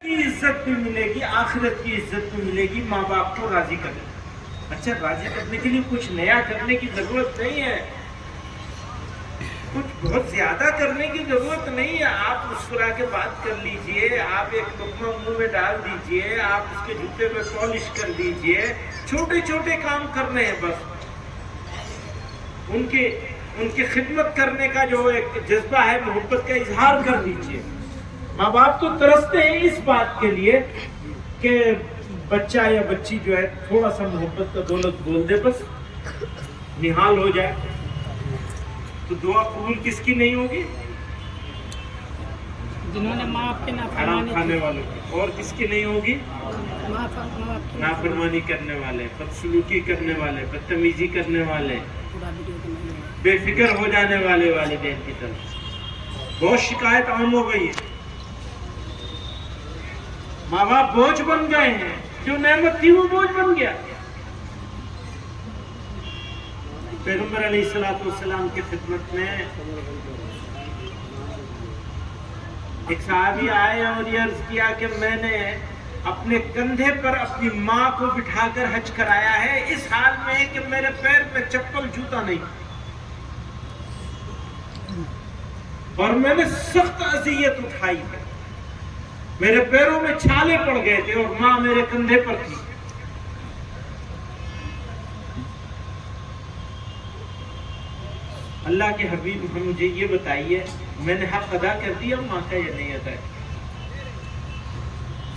کی عزت بھی ملے گی، آخرت کی عزت بھی ملے گی ماں باپ کو راضی کرنے۔ اچھا، راضی کرنے کے لیے کچھ نیا کرنے کی ضرورت نہیں ہے، کچھ بہت زیادہ کرنے کی ضرورت نہیں ہے۔ آپ مسکرا کے بات کر لیجئے، آپ ایک لقمہ منہ میں ڈال دیجئے، آپ اس کے جوتے میں پالش کر دیجئے، چھوٹے چھوٹے کام کرنے ہیں بس۔ ان کی خدمت کرنے کا جو ایک جذبہ ہے، محبت کا اظہار کر دیجئے۔ ماں باپ تو ترستے ہیں اس بات کے لیے کہ بچہ یا بچی جو ہے تھوڑا سا محبت کا دولت بول دے، بس نہال ہو جائے۔ تو دعا قبول کس کی نہیں ہوگی؟ جنہوں نے ماں باپ کے حرام کھانے والوں کی۔ اور کس کی نہیں ہوگی؟ نافرمانی نافرمانی کرنے والے، بدسلوکی کرنے والے، بدتمیزی کرنے والے، بے فکر ہو جانے والے والدین کی طرف۔ بہت شکایت عام ہو گئی ہے، ماں باپ بوجھ بن گئے ہیں، جو نعمت تھی وہ بوجھ بن گیا۔ پیغمبر علیہ السلام کی خدمت میں ایک صحابی آئے اور یہ عرض کیا کہ میں نے اپنے کندھے پر اپنی ماں کو بٹھا کر حج کرایا ہے، اس حال میں کہ میرے پیر پہ چپل جوتا نہیں، اور میں نے سخت اذیت اٹھائی ہے، میرے پیروں میں چھالے پڑ گئے تھے اور ماں میرے کندھے پر تھی۔ اللہ کے حبیب مجھے یہ بتائیے، میں نے حق ادا کر دیا ماں کا یا نہیں ادا کیا؟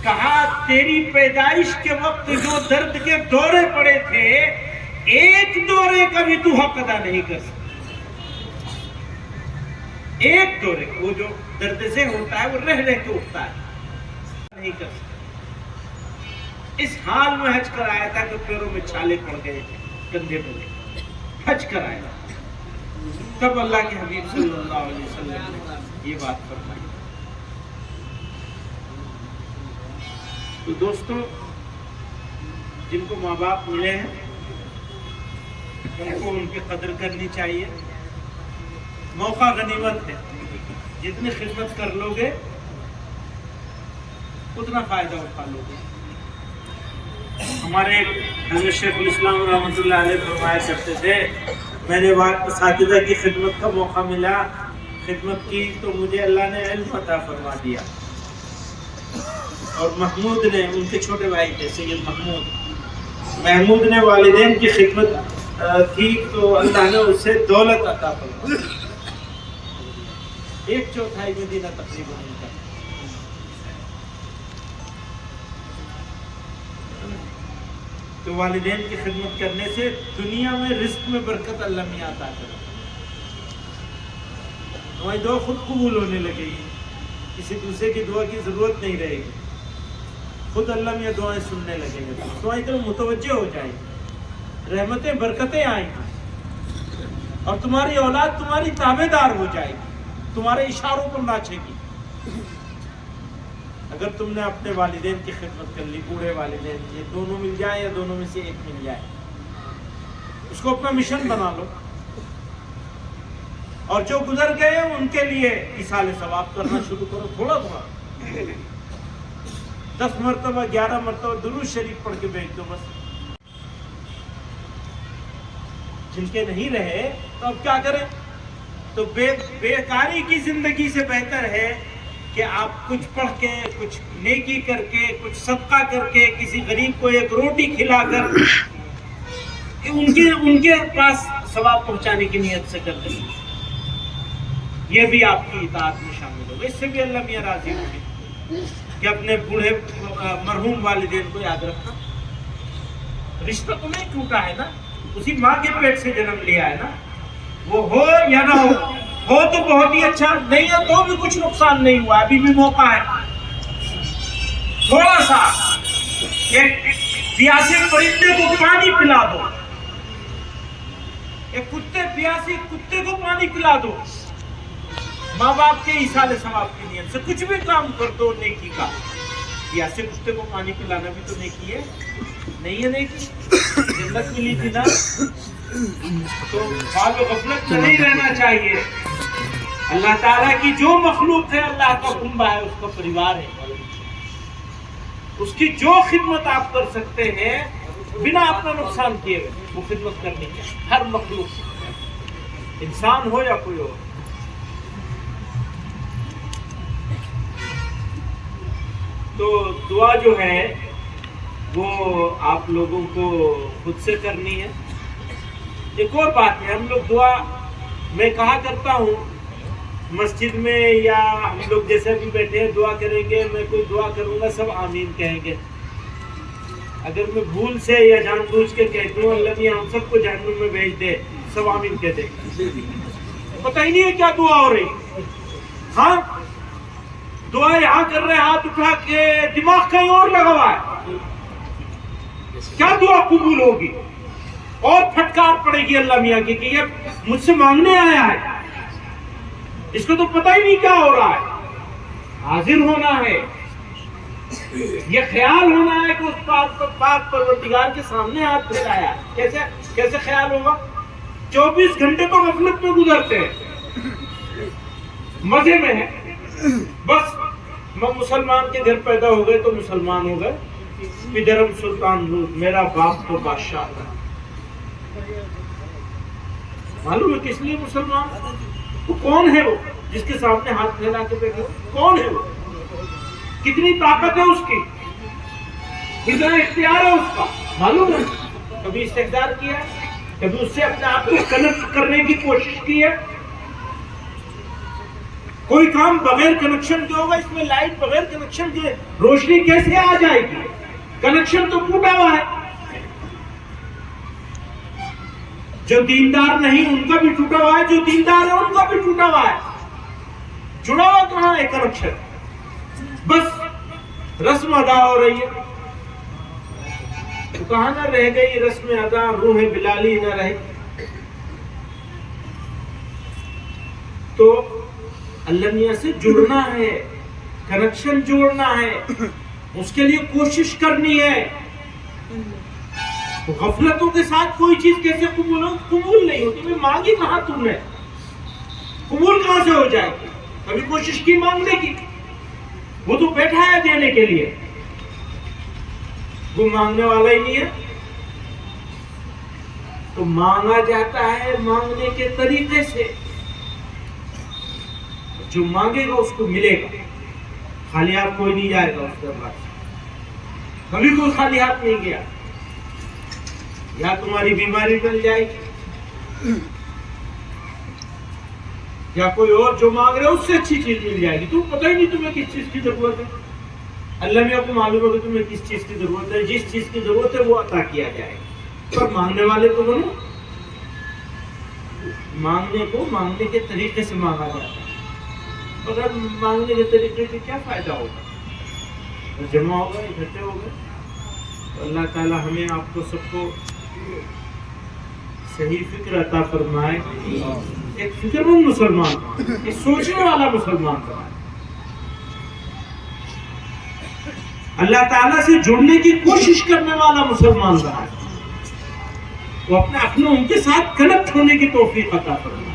کہا تیری پیدائش کے وقت جو درد کے دورے پڑے تھے، ایک دورے کا بھی تو حق ادا نہیں کر سکتا۔ ایک دورے، وہ جو درد سے ہوتا ہے وہ رہ رہ کے اٹھتا ہے، نہیں کر سکتا۔ اس حال میں حج کرایا تھا کہ پیروں میں چھالے پڑ گئے تھے، کندھے پہ حج کرایا، تب اللہ کے حبیب صلی اللہ علیہ وسلم نے یہ بات فرمائی۔ تو دوستوں، جن کو ماں باپ ملے ہیں ان کو ان کی قدر کرنی چاہیے۔ موقع غنیمت ہے، جتنی خدمت کر لو گے اتنا فائدہ اٹھا لو گے۔ ہمارے حضرت شیخ الاسلام رحمۃ اللہ علیہ فرمایا کرتے تھے، میں نے اساتذہ کی خدمت کا موقع ملا، خدمت کی تو مجھے اللہ نے علم عطا فرما دیا، اور محمود نے، ان کے چھوٹے بھائی تھے سید محمود نے والدین کی خدمت کی تو اللہ نے اس سے دولت عطا فرما دی، 1/4 مدینہ تقریباً ان کا۔ تو والدین کی خدمت کرنے سے دنیا میں رزق میں برکت اللہ میاں عطا کرے، تمہاری دعا خود قبول ہونے لگے گی، کسی دوسرے کی دعا کی ضرورت نہیں رہے گی، خود اللہ میاں دعائیں سننے لگے گا، تمہاری طرف متوجہ ہو جائے گی، رحمتیں برکتیں آئیں گی، اور تمہاری اولاد تمہاری تابع دار ہو جائے گی، تمہارے اشاروں پر ناچے گی۔ اگر تم نے اپنے والدین کی خدمت کر لی، بوڑھے والدین، یہ دونوں مل جائے یا دونوں میں سے ایک مل جائے، اس کو اپنا مشن بنا لو، اور جو گزر گئے ان کے لیے ایصال ثواب کرنا شروع کرو، تھوڑا تھوڑا، 10 مرتبہ 11 مرتبہ درود شریف پڑھ کے بھیج دو بس۔ جن کے نہیں رہے تو اب کیا کریں؟ تو بیکاری کی زندگی سے بہتر ہے کہ آپ کچھ پڑھ کے، کچھ نیکی کر کے، کچھ صدقہ کر کے، کسی غریب کو ایک روٹی کھلا کر ان کے پاس ثواب پہنچانے کی نیت سے کر دیں، یہ بھی آپ کی اطاعت میں شامل ہوگا، اس سے بھی اللہ میاں راضی ہوگی کہ اپنے بوڑھے مرحوم والدین کو یاد رکھنا۔ رشتہ تو نہیں ٹوٹا ہے نا، اسی ماں کے پیٹ سے جنم لیا ہے نا، وہ ہو یا نہ ہو تو بہت ہی اچھا، نہیں ہے تو بھی کچھ نقصان نہیں ہوا، ابھی بھی موقع ہے، تھوڑا سا ایک پیاسے پرندے کو پانی پلا دو، ایک پیاسے کتے کو پانی پلا دو، ماں باپ کے ایصال ثواب کی نیت سے کچھ بھی کام کر دو نیکی کا۔ پیاسے کتے کو پانی پلانا بھی تو نیکی ہے، نہیں ہے نیکی؟ جنت ملی تھی نا، تو خواہ و غفلت میں نہیں رہنا چاہیے۔ اللہ تعالیٰ کی جو مخلوق ہے اللہ کا کنبہ ہے، اس کا پریوار ہے، اس کی جو خدمت آپ کر سکتے ہیں بنا اپنا نقصان کیے ہوئے وہ خدمت کرنی چاہیے ہر مخلوق سے، انسان ہو یا کوئی اور۔ تو دعا جو ہے وہ آپ لوگوں کو خود سے کرنی ہے۔ ایک اور بات ہے، ہم لوگ دعا میں کہا کرتا ہوں مسجد میں یا ہم لوگ جیسے بھی بیٹھے ہیں دعا کریں گے، میں کوئی دعا کروں گا سب آمین کہیں گے۔ اگر میں بھول سے یا جان بوجھ کے کہتا ہوں اللہ میاں ہم سب کو جہنم میں بھیج دے، سب آمین کہہ دیں، پتہ ہی نہیں ہے کیا دعا ہو رہی۔ ہاں دعا یہاں کر رہے ہیں ہاتھ اٹھا کے، دماغ کہیں اور لگا ہوا ہے، کیا دعا قبول ہوگی؟ اور پھٹکار پڑے گی اللہ میاں کی کہ یہ مجھ سے مانگنے آیا ہے، اس کو تو پتہ ہی نہیں کیا ہو رہا ہے۔ حاضر ہونا ہے، یہ خیال ہونا ہے کہ اس پاک پروردگار کے سامنے ہاتھ پھیلایا۔ کیسے خیال ہوگا؟ 24 گھنٹے تو غفلت میں گزرتے ہیں، مزے میں ہے، بس میں مسلمان کے گھر پیدا ہو گئے تو مسلمان ہو گئے، پدرم سلطان ہوں، میرا باپ تو بادشاہ تھا۔ معلوم ہے کس لیے مسلمان؟ وہ کون ہے وہ جس کے سامنے ہاتھ پھیلا کے بیٹھے؟ کون ہے وہ؟ کتنی طاقت ہے اس کی؟ کتنا اختیار ہے اس کا؟ معلوم ہے؟ کبھی استقبال کیا ہے؟ کبھی اس سے اپنے آپ کو کنیکٹ کرنے کی کوشش کی ہے؟ کوئی کام بغیر کنیکشن کے ہوگا؟ اس میں لائٹ بغیر کنیکشن کے روشنی کیسے آ جائے گی؟ کنیکشن تو ٹوٹا ہوا ہے۔ جو دیندار نہیں ان کا بھی ٹوٹا ہوا ہے، جو دیندار ہے ان کا بھی ٹوٹا ہوا ہے، جڑا ہوا کہاں ہے کنیکشن؟ بس رسم ادا ہو رہی ہے، تو کہاں نہ رہ گئی رسم ادا، روح بلالی نہ رہی۔ تو اللہ میاں سے جڑنا ہے، کنیکشن جوڑنا ہے، اس کے لیے کوشش کرنی ہے۔ غفلتوں کے ساتھ کوئی چیز کیسے قبول نہیں ہوتی؟ میں مانگی کہاں تم نے؟ قبول کہاں سے ہو جائے گی؟ کبھی کوشش کی مانگنے کی؟ وہ تو بیٹھا ہے دینے کے لیے، وہ مانگنے والا ہی نہیں ہے۔ تو مانگا جاتا ہے مانگنے کے طریقے سے، جو مانگے گا اس کو ملے گا، خالی ہاتھ کوئی نہیں جائے گا۔ اس کے بعد کبھی کوئی خالی ہاتھ نہیں گیا، یا تمہاری بیماری ٹل جائے گی، یا کوئی اور جو مانگ رہے اس سے اچھی چیز مل جائے گی۔ تو پتہ ہی نہیں تمہیں کس چیز کی ضرورت ہے، اللہ میاں کو معلوم ہے کہ تمہیں کس چیز کی ضرورت ہے، جس چیز کی ضرورت ہے وہ عطا کیا جائے گا۔ پر مانگنے والے تو بنو، مانگنے کو مانگنے کے طریقے سے مانگا جاتا ہے۔ اگر مانگنے کے طریقے سے کیا فائدہ ہوگا؟ جمع ہو گئے، اکٹھے ہو گئے۔ تو اللہ تعالی ہمیں آپ کو سب کو صحیح فکر عطا فرمائے، ایک فکر مند مسلمان، ایک سوچنے والا مسلمان بنائے، اللہ تعالیٰ سے جڑنے کی کوشش کرنے والا مسلمان بنائے، وہ اپنے اپنوں ان کے ساتھ کنیکٹ ہونے کی توفیق عطا فرمائے۔